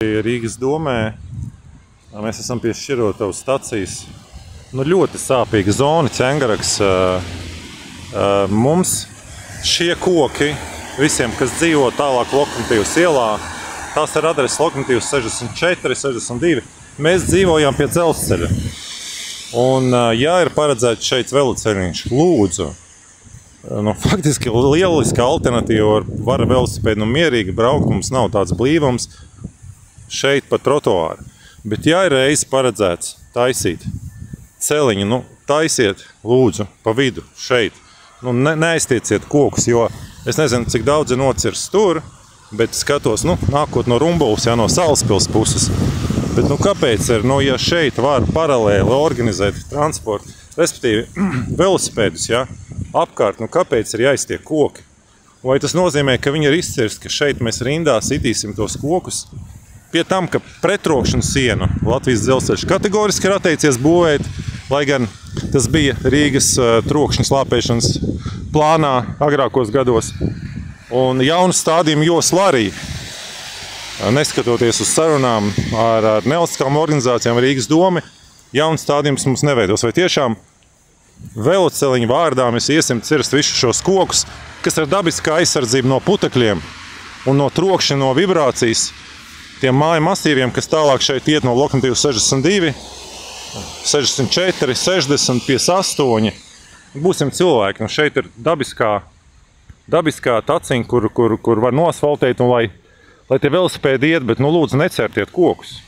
Rīgas domē mēs esam pie Šķirotavas stacijas. Ļoti sāpīga zona, ķengaraks. Mums šie koki, visiem, kas dzīvo tālāk Lokomotīvas ielā, tās ir adreses Lokomotīvas 64, 62. Mēs dzīvojam pie dzelzceļa. Un, ja ir paredzēts šeit veloceļiņš, lūdzu, faktiski lieliska alternatīva var velosipēdu mierīgi braukt, mums nav tāds blīvums šeit pa trotuāru. Bet ja ir reizi paredzēts taisīt celiņu, taisiet, lūdzu, pa vidu šeit. Neaiztieciet kokus, jo es nezinu, cik daudz ir nocirsts tur, bet skatos, nākot no Rumbulas, no Salaspils puses. Bet kāpēc ir, ja šeit var paralēli organizēt transportu, respektīvi velosipēdus, apkārt, kāpēc ir jāiztiek koki? Vai tas nozīmē, ka viņi ir izcirsti, ka šeit mēs rindā sitīsim tos kokus? Pie tam, ka pretrokšanas sienu Latvijas dzelzceļš kategoriski ir atteicies būvēt, lai gan tas bija Rīgas trokšņa slāpēšanas plānā agrākos gados. Un jaunu stādījumu joslu arī, neskatoties uz sarunām ar nevalstiskām organizācijām Rīgas doma, jauns stādījums mums neveidos. Vai tiešām veloceliņu vārdā mēs iesim cirst visus šos kokus, kas ir dabiska aizsardzība no putekļiem un no trokšņa, no vibrācijas, tiem māju masīviem, kas tālāk šeit iet no Lokomotīvas 62, 64, 60, 58. Būsim cilvēki. Šeit ir dabiskā taciņa, kur var nosfaltēt, un lai tie velosipēdi iet, bet lūdzu necertiet kokus.